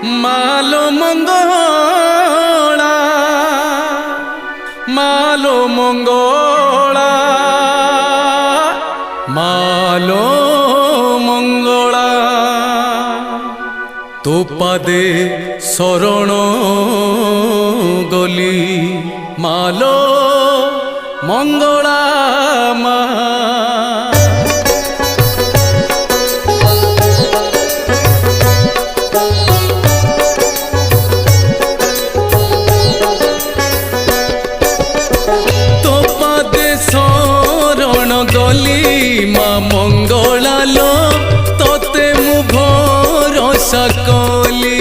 मालो मंगला मालो मंगला मालो मंगला तो पादे शरण गली मालो मंगला मा माँ मंगला लो तोते मु भरोसा कली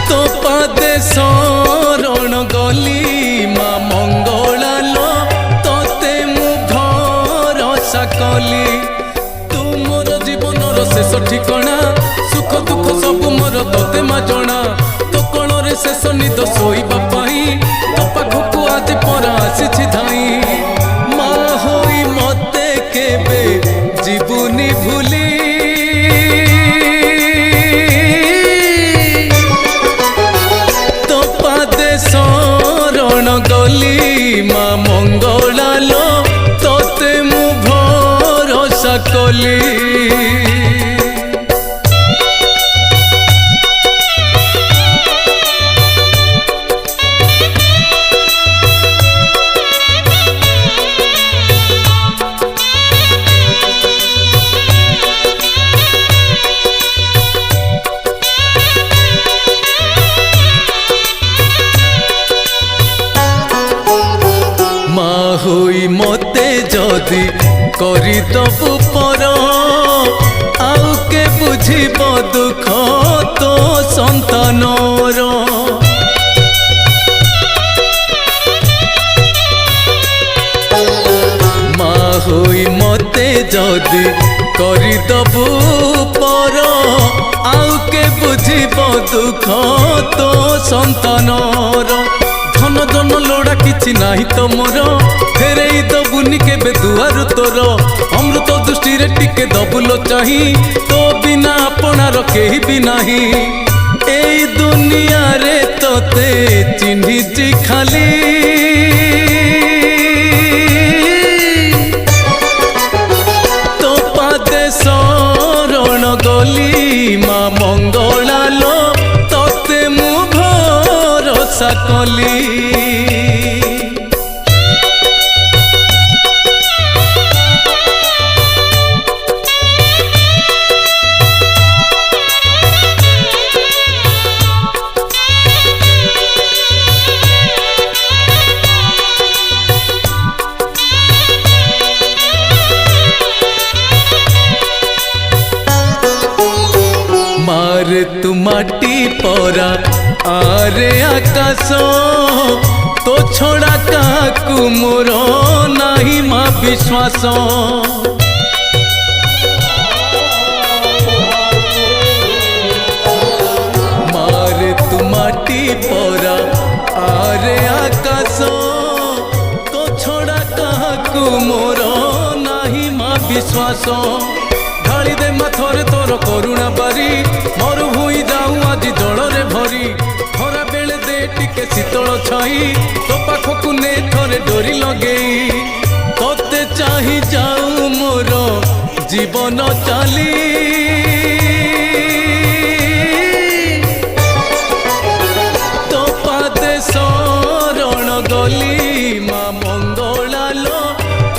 तो पादे शरण गली माँ मंगला लो तोते मु भरोसा कली तू मोर जीवन शेष ठिकणा सुख दुख सब मोर तोते मा जना तो कण रे शेष निद शोइबा पाई तो पाखकु आज परा आसी धाई जीवनी भूली तो पादे शरण गली माँ मंगला लो तोते मु भरोसा कली होई मते जदि करिदबु पर आउ के बुझिब दुख तो संतानर मा होई मते जदि करिदबु पर आउ के बुझिब दुख तो संतानर धन धन लोड़ा किछि नाही तो मोर फेरई दबुनि केबे दुआर तोर अमृत दृष्टि रे टिके दबुलो चाही तो बिना अपनार केही भी नाही एई दुनिया रे तोते चिन्हिछि खाली तो पादे शरण गली माँ मंगला लो तोते मु भरोसा कली मारे तू माटी परा आरे आकाश तो छोड़ा काकू मोर नाही माँ विश्वास मारे तू माटी परा आरे आकाश तो छोड़ा काकू मोर नाही माँ विश्वास ढाली दे माथरे तोर करुणा बारी मोर भूई जाऊँ आज जल रे भरी खरा बेले दे टिके शीतल छाई तो पाखकु ने थरे डोरी लगेई तोते चाही जाऊँ मोर जीवन चाली तो पादे शरण गली माँ मंगला लो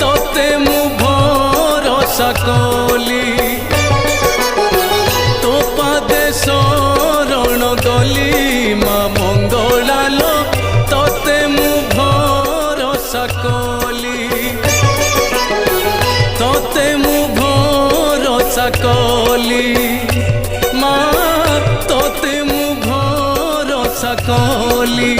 तोते मु भरोसा कली शरण गली माँ मंगला लो तोते मु भरोसा कली तोते मु भरोसा कली माँ तोते मु भरोसा कली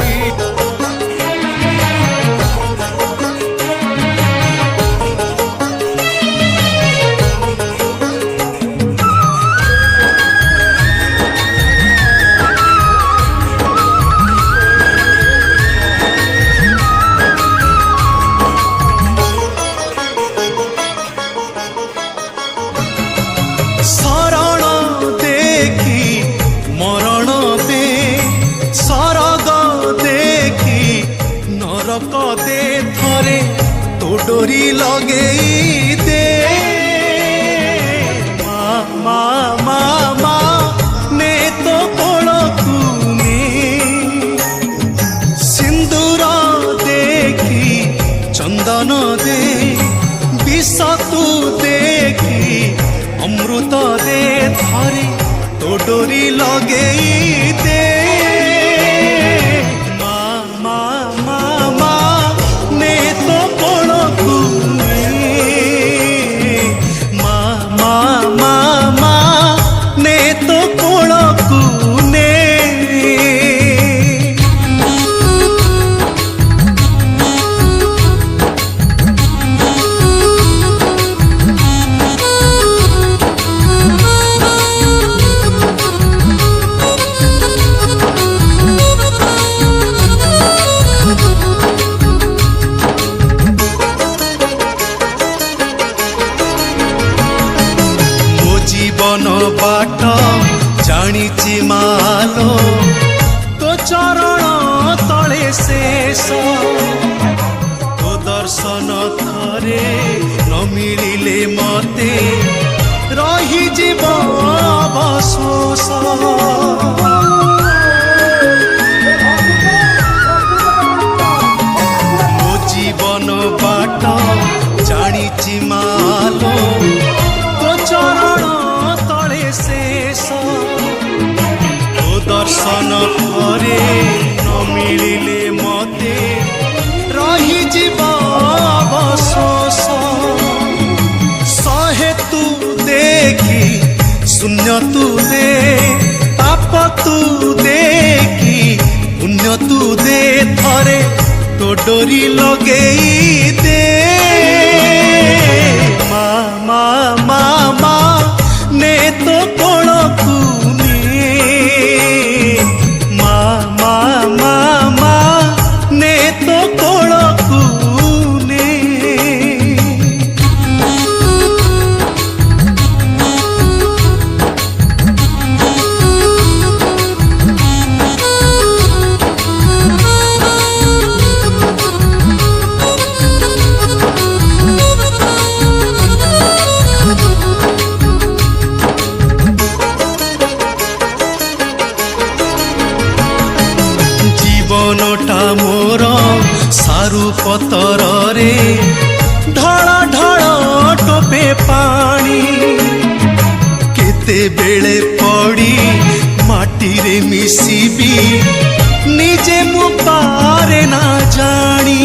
ଝଲକ ଦେ ଥରେ ତୋ ଡୋରି ଲଗେଇ ଦେ ମା ମା ମା ମା ନେ ତୋ କୋଳକୁ ନେ ସିନ୍ଦୁର ଦେଖି ଚନ୍ଦନ ଦେ ବିଷ ତୁ ଦେଖି ଅମୃତ ଦେ ଥରେ ତୋ ଡୋରି ଲଗେଇ ଦେ ମା ମା ମା ମା ନେ ତୋ କୋଳକୁ ନେ ମା ମା ମା ମା ନେ ତୋ କୋଳକୁ ନେ জীবন বাট জানিছি মালো তো চরণ তলে শেষ তো দর্শন থরে ন মিলিলে মতে রহি জীব অবশোষ মো জীবন বাট জানিছি মালো তো চরণ তলে শেষ তো দর্শন করে ন মিলিলে মতে রহিଯିବ অবশোষ ଶହେ ତୁ ଦେଖି ଶୂନ୍ୟ ତୁ ଦେ ପାପ ତୁ ଦେଖି ପୁଣ୍ୟ ତୁ ଦେ ଥରେ ତୋ ଡୋରି ଲଗେଇ ଦେ ମା ମା ମା ମା ନେ ତୋ କୋଳକୁ ନେ ମା ମା ମା ମା ନେ ତୋ କୋଳକୁ ନେ জীবনটা মোর সারু পতরে ঢল ঢল টোপে পানি কেতেবেলে পড়ি মাটিরে মিশিবি নিজে মু পারে না জানি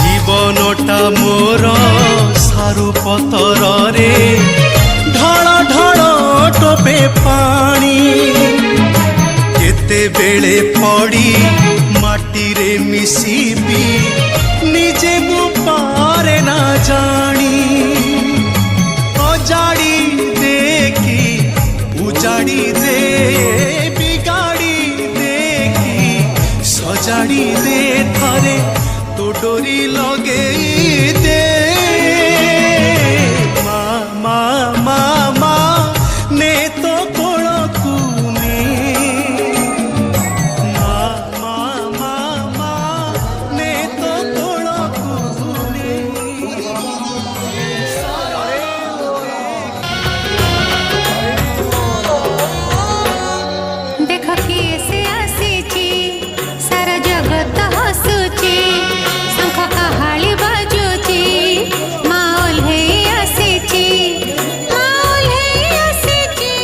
জীবনটা মোর সারু পতরে ঢল ঢল টোপে পানি কেতেবেলে পড়ি মাটিরে মিশিবি নিজে মু পারে না জানি অজাড়ি দেখি উজাড়ি দে বিগাড়ি দেখি সজাড়ি দে ଥରେ ତୋ ଡୋରି ଲଗେଇ ଦେ ମା ମା ମା ମା ନେ ତୋ କୋଳକୁ ନେ ମା ମା ମା ମା ନେ ତୋ କୋଳକୁ ନେ देख किए से आसीची सारा जगत हसुची शंख कहाली बाजुची माओल है आसीची माओल है आसीची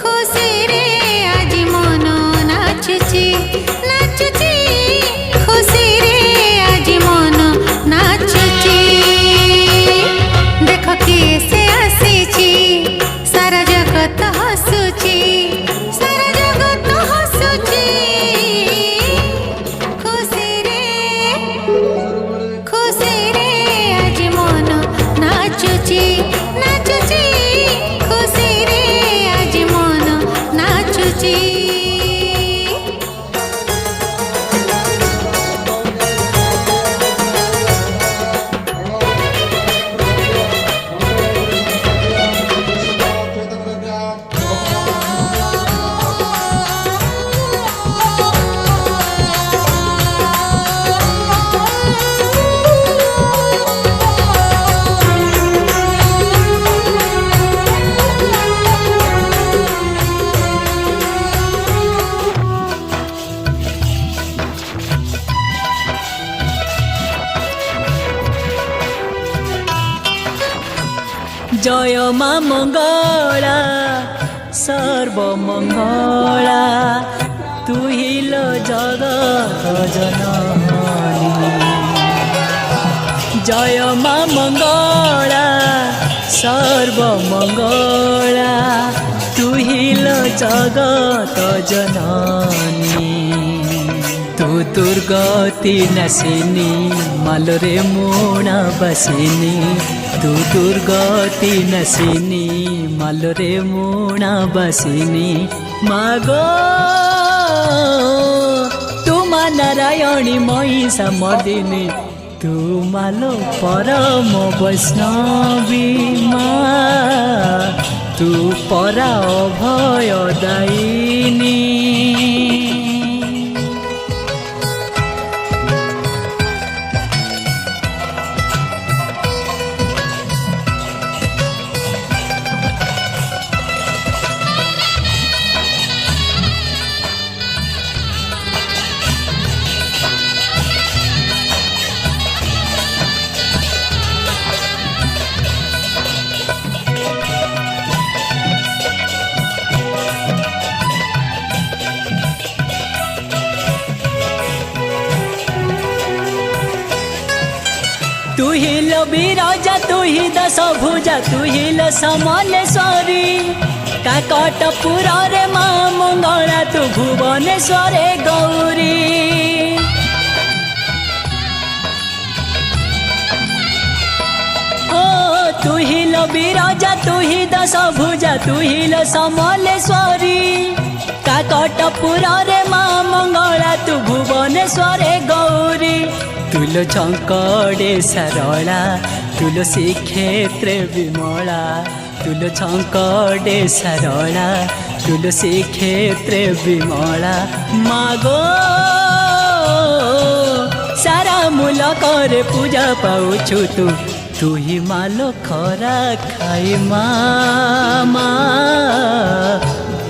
खुशी रे आज मन नाचुची नाचुची खुशी रे आज मन नाचुची देख किए से आसीची सारा जगत हसुची सारा जगत हसुची खुशी रे आज मन नाचुची नाचुची खुशी रे आज मन नाचुची মা মঙ্গলা সর্বমঙ্গলা তুহিল জগত জননী জয় মা মঙ্গলা সর্বমঙ্গলা তুহিল জগত জননী তু দুর্গতি নাসিনী মালরে মুণা বাসিনী তু দুর্গতি নাসিনী মালরে মুণা বাসিনী মাগো তুমা নারায়ণী মহিষা মর্দিনী তু মালো পরম বৈষ্ণবী মা তু পরা অভয় দায়িনী तुहिल विराजा तुहि दश भुजा तुहिल समलेश्वरी काकटपुर रे मा मंगला तु भुवनेश्वरे गौरी ओ तुहिल विराजा तुहि दश भुजा तुहिल समलेश्वरी काकटपुर रे मा मंगला तु भुवनेश्वरे गौरी तुलो झंकड़े सरला तुलसी क्षेत्रे विमला तुलो झंकड़े सरला तुलसी क्षेत्रे विमला मागो सारा मूल करे पूजा पाउछु तू ही मालो खरा खाई मामा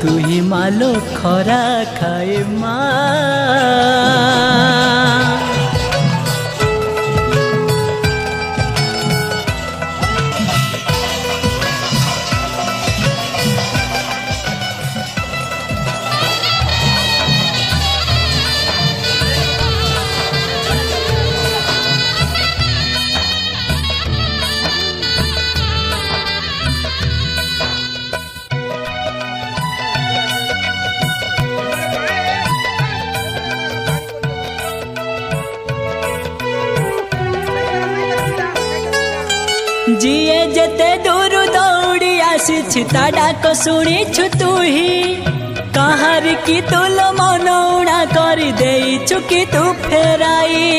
तू ही मालो खरा खाई मा जिए जेते दूर दौड़ी आसी ता डाक शुणीछु तुही कहार की तुल मनौणा कर देइछु कि तू फेराई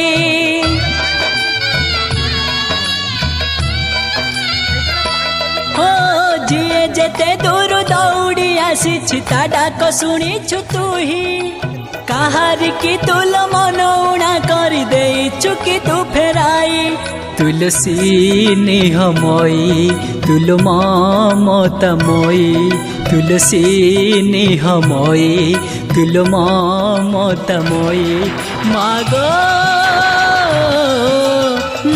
हो जिए जेते दूर दौड़ी आसी ता डाक शुणीछु तुही कहार की तुल मनौणा कर देइछु कि तू फेराई तुलसी निहमयी तुल ममतमयी तुलसी निहमयी तुल ममतमयी मागो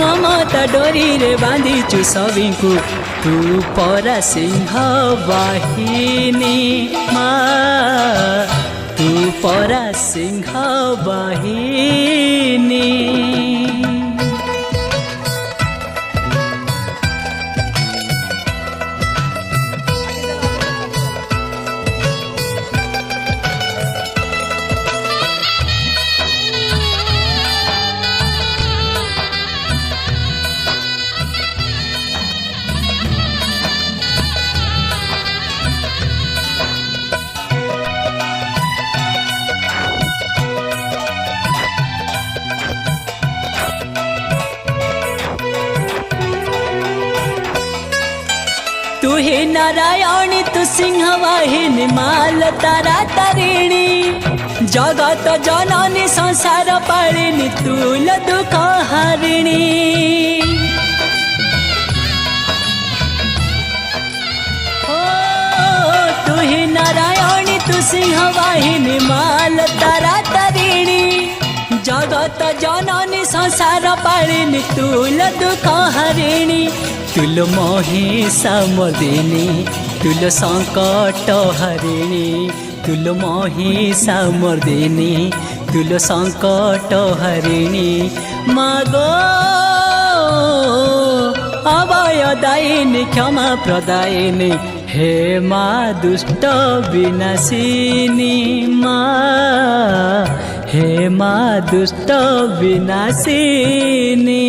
ममता डोरी रे बांधिचु सबीको तू परा सिंह वाहिनी मा तू परा सिंह वाहिनी तू ही नारायणी तू सिंह वाहिनी माल तारा तारिणी जगत जननी संसार पालिनी तुल दुख हारिणी तू ही नारायणी तू सिंह वाहिनी माल तारा तारिणी जगत जननी संसार पालिनी तुल दुख हरिणी तुल महिषा मर्दिनी तुल संकट हरिणी तुल महिषा मर्दिनी तुल संकट हरिणी मागो अभय दायिनी क्षमा प्रदायिनी हे माँ दुष्ट विनाशिनी माँ हे माँ दुष्ट विनाशिनी।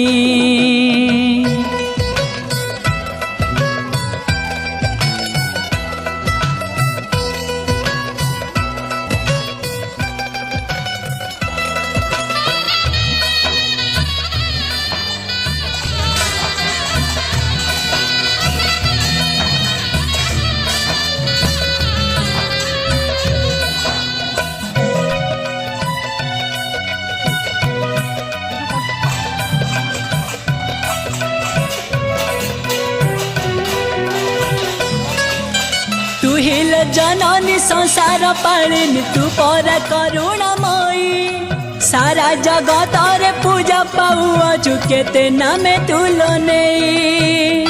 तू हिल जननी संसार पालिनी तू पर करुणामयी सारा जगत रे पूजा पाऊछु केते नामे तुलो नहीं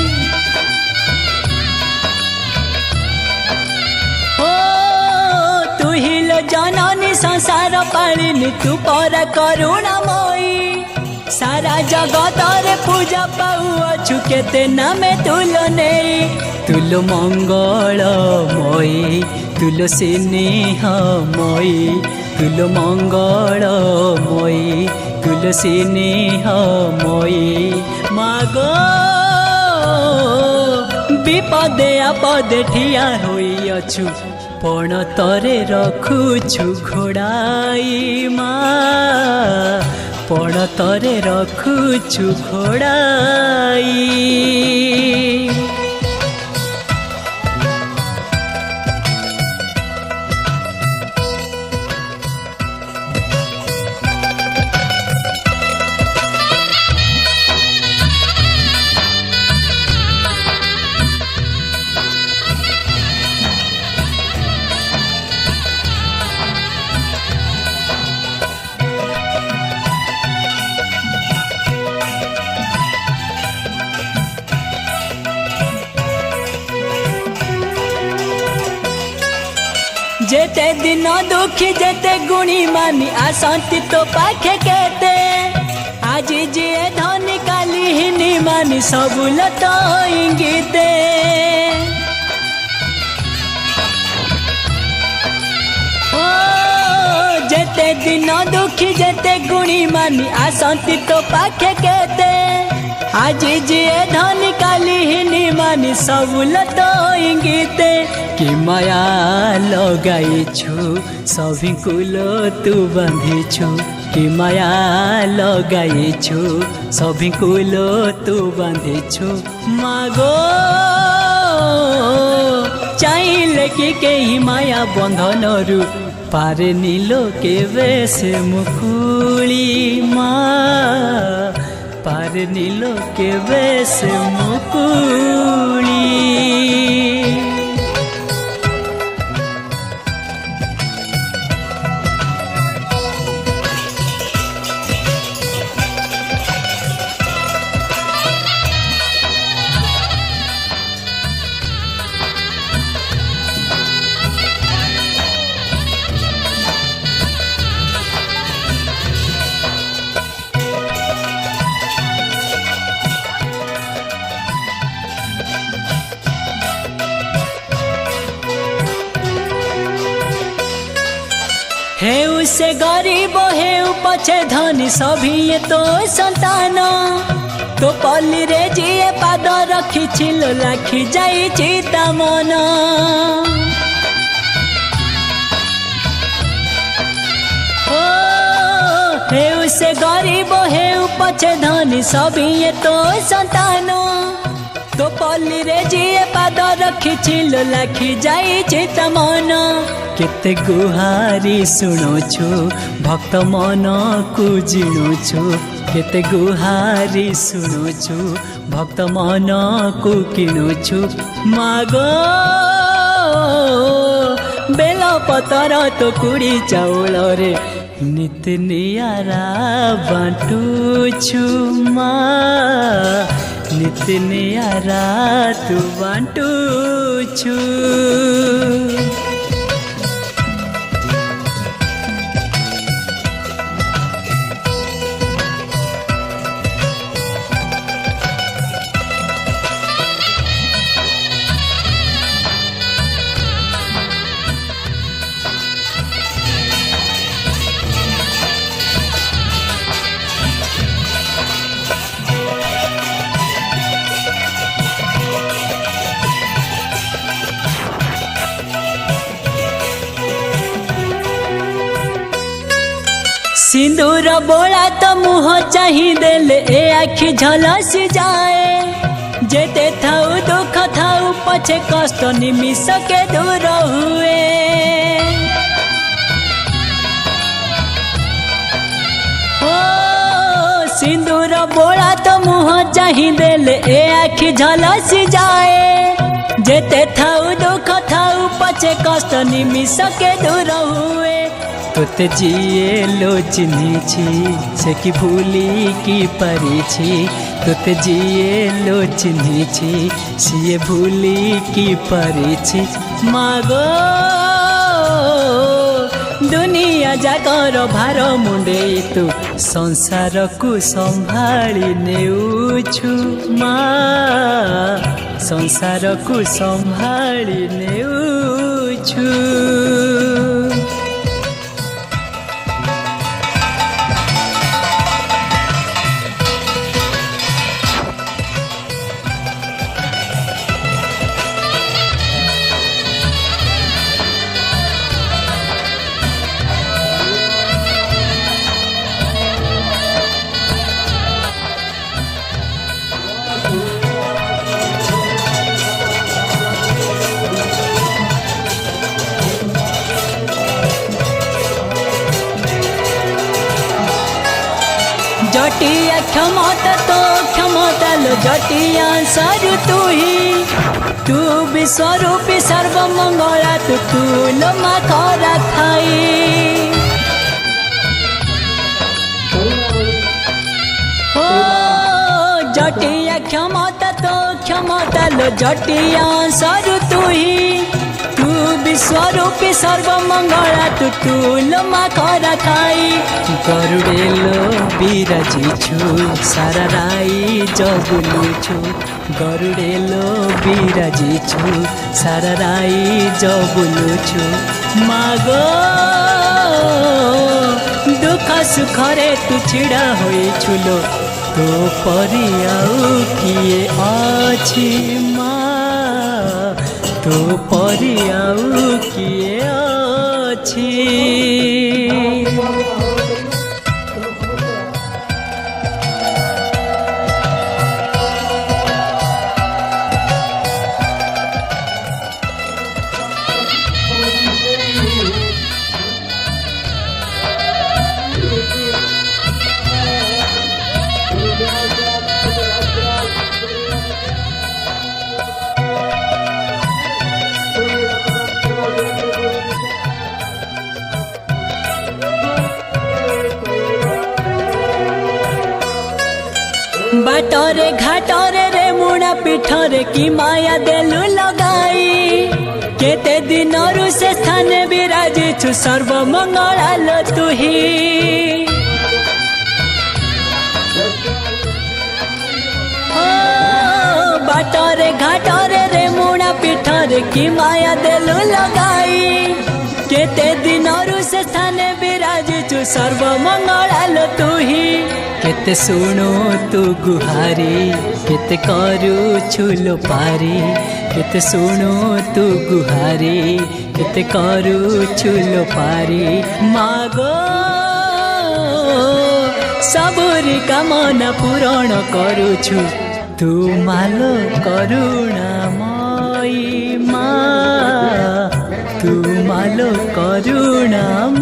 ओ तू हिल जननी संसार पालिनी तू पर करुणामयी सारा जगत रे पूजा पाऊछु केते नामे तुलो नहीं तुल मंगलमयी तुल स्नेहमयी तुल मंगलमयी तुल स्नेहमयी मागो विपदे आपदे ठिया होइअछु पण तरे रखुछु घोड़ाई माँ पण तरे रखुछु घोड़ाई। जेते दिन दुखी जेते गुणी मानी आसंती तो पाखे केते आज जे धनी काली हिनी मानी सबुल तो इंगिते ओ जेते दिन दुखी जेते गुणी मानी आसंती तो पाखे केते आज जे धनी काली हिनी मानी सबुल तो इंगिते कि माया लगाइछु सभी कुलो तू बांधिछु कि माया लगाइछु सभी कुलो तू बांधिछु मागो चाहिले कि केही माया बंधनरु पारे नीलो केवे से मुकुली माँ पारे नीलो केवे से मुकुली। हेउ से गरीब हेउ पछे धनी सभी ये तो संतान तो पल्ली रे जिए पाद रखी छिलो लाखी जाई चिता मन ओ हेउ से गरीब हेउ पछे धनी सभी ये तो संतान तो पल्ली रे जिए पाद रखी छिलो लाखी जाई चिता मन केते गुहारी शुणुछु भक्त मन को जिणुछु केते गुहारी शुणुछु भक्त मन को किणुछु मागो बेल पतर तो कुड़ी चाउल रे नित नियारा बाँटुछु माँ नित नियारा तू बाँटुछु। सिंदूर बोला तो मुँह चाही देले ए आखि झलस जाए जेते थाउ दुख थाउ पछे कष्ट निमिष के दूर हुए। ओ सिंदूर बोला तो मुँह चाही देले ए आखि झलस जाए जेते थाउ दुख थाउ पछे कष्ट निमिष के दूर हुए। तोते जिए लो चिन्हिछि से कि भूली की परिछि तोते जिए लो चिन्हिछि सिए भूली की परिछि। मागो दुनिया जाकर भार मुंडे तू संसार को संभाली नेउछु माँ संसार को संभाली नेउछु। जटिया क्षमता तो क्षमता लो जटिया सारू तू ही तू विश्वरूपी सर्वमंगला तू लो माखरा खाई। ओ जटिया क्षमता तो क्षमता लो जटिया सारू तू ही तू विश्वरूपी सर्वमंगला तू लो माखरा खाई। गरुडेलो बिराजिछु सारा राई जबुलुछु गरुडेलो बिराजिछु सारा राई जबुलुछु। मागो दुख सुखरे तू छिड़ा होइछु लो तो परि आउ किए अछि माँ तो परि आउ किए अछि। बाटरे घाटरे रे मुड़ा पीठरे की माया देलु लगाई केते दिनरु से स्थान विराजिछु सर्वमंगला लो तुही। बाटरे घाटरे रे मुड़ा पीठरे की माया देलु लगाई केते दिनरु से स्थान विराजिछु सर्वमंगला लो तुही। केते सुनो तू गुहारी केते करू छुलो पारी केते सुनो तू गुहारी केते करू छुलो पारी। मागो सबुरी कामना पूरण करूछु तू मालो करुणामयी माँ तू मालो करुणामयी।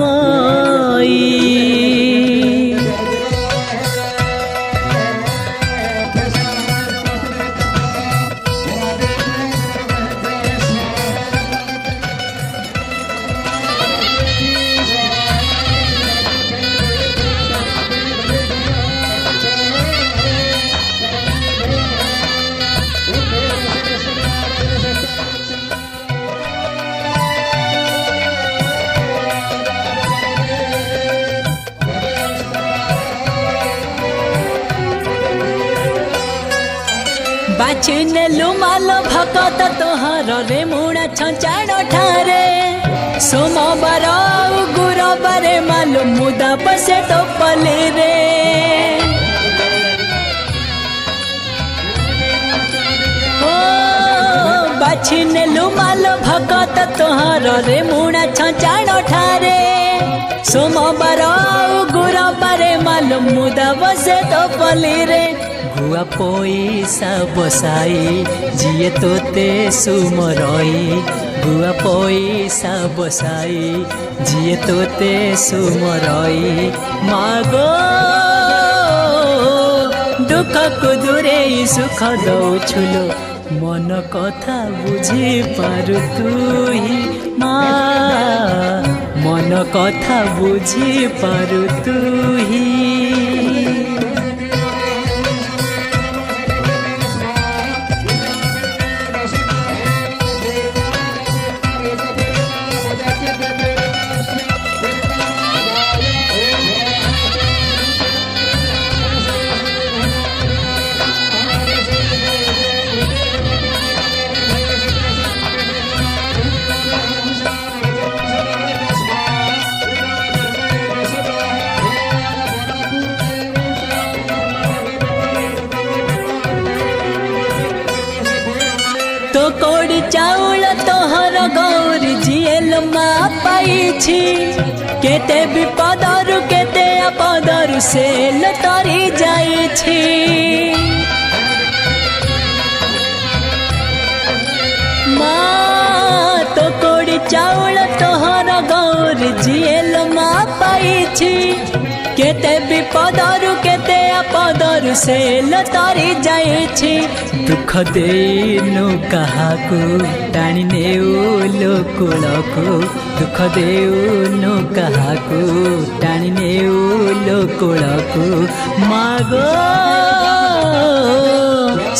बाछि नेलु माल भकत तोहर रे मुणा छंचाण ठारे सोमवार गुरुवार माल मुदा बसे तो पले रे बाछि नेलु माल भकत तोहर रे मुणा छंचाण ठारे सोमवार गुरुवार माल मुदा बसे तो पले रे गुआ पैसा बसाई जिए तोते सुमरई गुआ पैसा बसाई जिए तोते सुमरई मागो दुख को दूरे सुख दौछुलो मन कथा बुझी पारु तुही माँ मन कथा बुझी पारु तुही तो कोड़ी चाउल तोहर गौरी जिएल मा पाइछि केते विपदरु केते आपदरु सेल तरी जाइछि माँ तो कोड़ी चाउल तोहर गौरी जिएल मा पाइछि केते विपदरु केते आपदरु सेल तरी जाइछि दुख देनु काहाकु टाणी नेउलो कुलकु दुख देउनु काहाकु टाणी नेउलो कुलकु मागो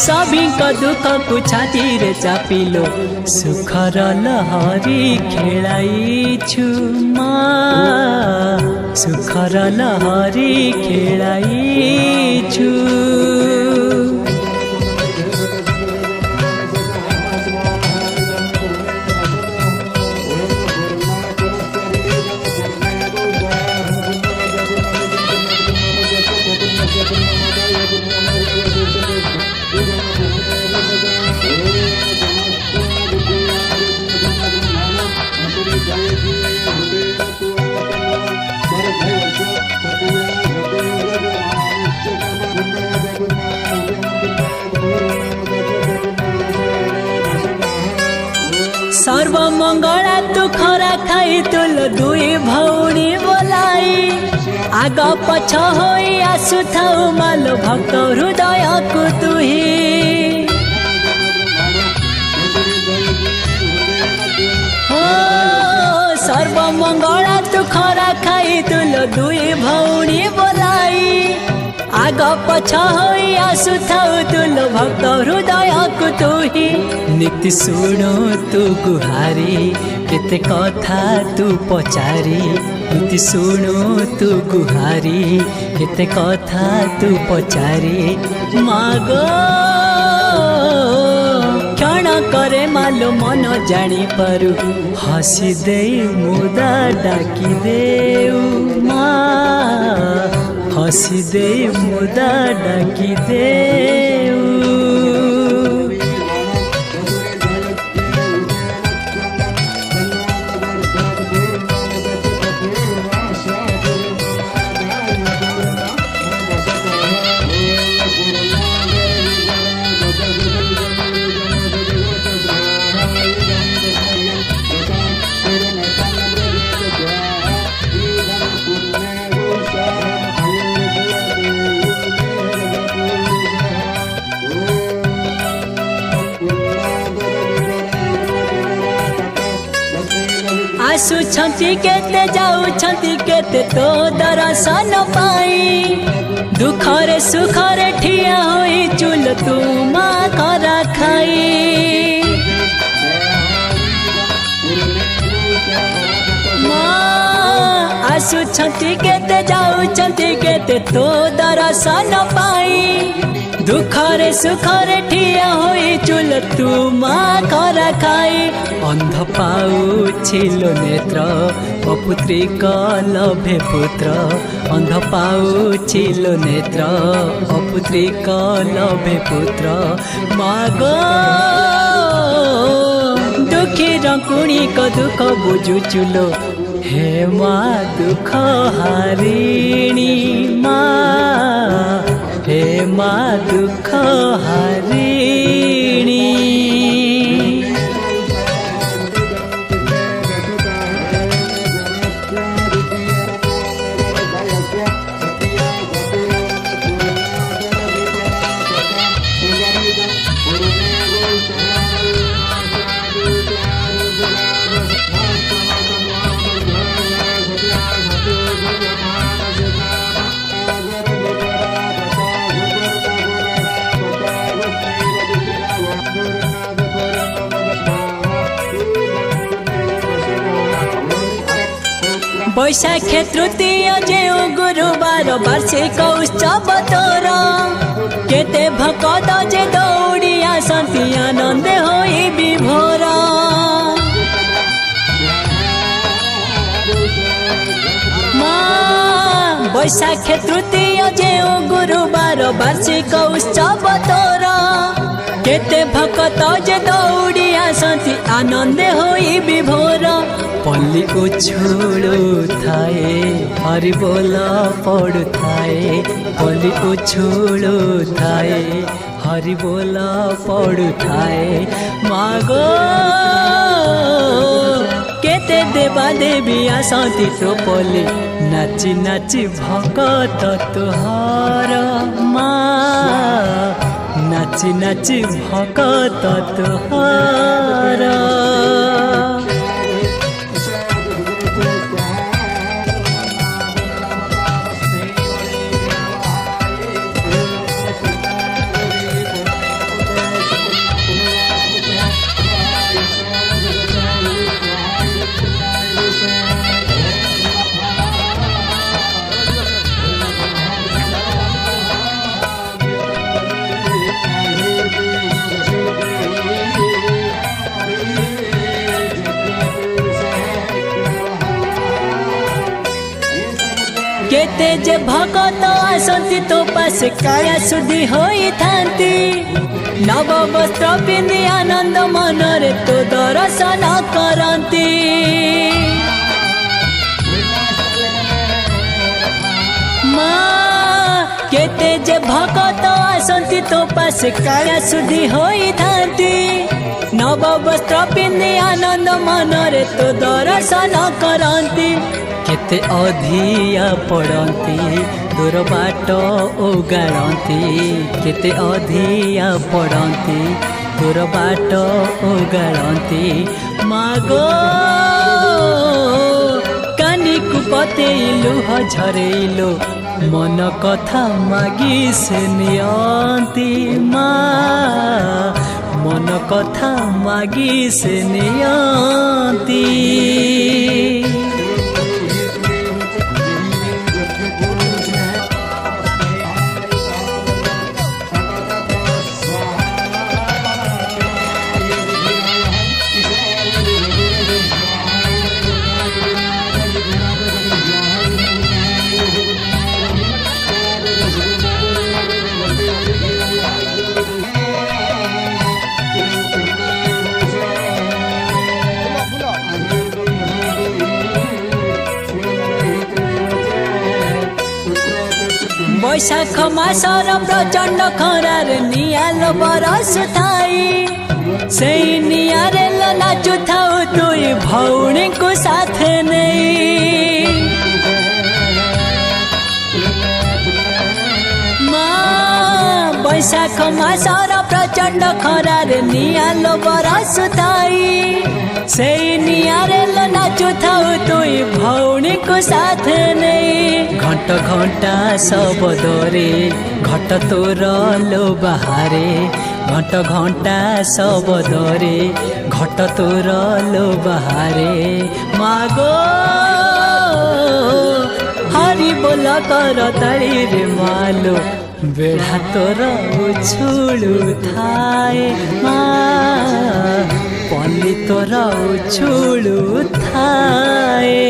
सभिक दुख को छाती रे चापिलो सुखर लहरी खेलाइछु माँ सुखर लहरी खेलाइछु सर्वमंगला तू खरा खाई तुल दुई भौणी बोलाई आग पछ होई आसुथाउ माल भक्त हृदय को तुही हो सर्वमंगला तू खरा खाई तुल दुई भौणी बोलाई आग पछ होई आसुथाउ तुल भक्त हृदय को तुही नीति शुणु तू गुहारी केते कथा तू पचारी नीति शुणु तू गुहारी केते कथा तू पचारी मागो क्षण करे मालो मन जानी पारु हसी दे मुदा डाकी देउ माँ हसी दे मुदा डाकी देउ आसुछंती केते जाउछंती केते तो दर्शन पाई दुखरे सुखरे ठिया होई चुल तू माँ करा खाई माँ आसुछंती केते जाउछंती केते तो दर्शन पाई दुखरे सुखरे ठिया होई चुल तू माखरा खाई अंध पाउछिलो नेत्र अपुत्री लभे पुत्र अंध पाउछिलो नेत्र अपुत्री लभे पुत्र मागो दुखी रकुणी को दुख बुझु चुलो हे माँ दुख हारिणी माँ हे माँ दुख हारिणी बैशाख तृतीय जेउ गुरुवार वार्षिक उत्सव तोर केते भकत जे दौड़ी आसती आनंद होई विभोर माँ बैशाख तृतीय जेउ गुरुवार वार्षिक उत्सव तोर केते भकत जे दौड़ी आसती आनंद होई विभोर पल्ली उछुलु थाए हरि बोला पड़ु थाए पल्ली उछुलु थाए हरि बोला पड़ु थाए मागो केते देवा देवी आसती तो पल्ली नाची नाची भकत तुहार माँ नाची नाची भकत तुहार केते जे भगत आसती तो पास काया सुधी होई थांती नव वस्त्र पिंधि आनंद मनरे तो दर्शन करती माँ केते जे भगत आसती तो पास काया सुधी होई थांती नव वस्त्र पिंधि आनंद मनरे तो दर्शन करती केते अधिया पड़ती दूर बाट उगाड़ती केते अधिया पड़ती दूर बाट उगाड़ती मागो कानी कुपते लुह झरेलो मन कथा मागी से नियंती माँ मन कथा मागी से नियंती बैशाख मासर प्रचंड खरार नियाल बरस थाई से नियारे नाचु थाउ तुई भौणी को साथ नहीं माँ बैशाख मासर प्रचंड खरार नियाल बरस थाई से नियारे नाचु थाउ तुई भौणी को साथ नहीं घंट घंटा सब दरे घट तोर लो बाहारे घंट घंटा सब दरे घट तोर लो बाहारे मागो कर ताली रे मालो बेढ़ा तोर उछुलु थाए माँ पल्ली तोर उछुलु थाए।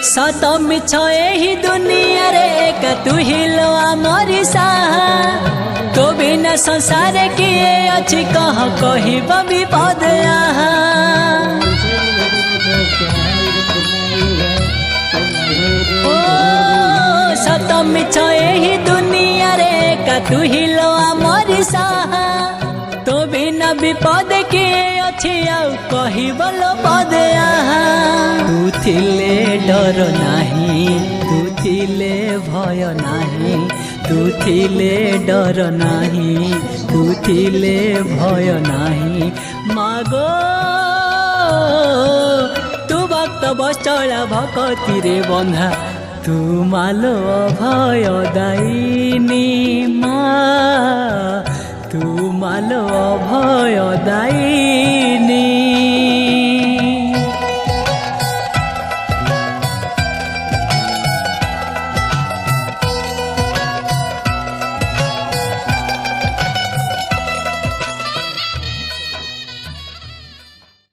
सत मिछ एही दुनिया रे का तू हिलो आमरी साहा तो बिना संसार किए अछि कह कहिब विपद आहा। ओ सत मिछ एही दुनिया रे का तू हिलो आमरी साहा तो बिना विपद किए अछि आउ कहिबल पद आहा। तू थिले डर नाही तू थिले भय नाही तू थिले डर नाही तू थिले भय नाही मागो तू भक्त बचला भक्ति रे बंधा तू मालो अभय दायिनी माँ तू मालो अभय दायिनी।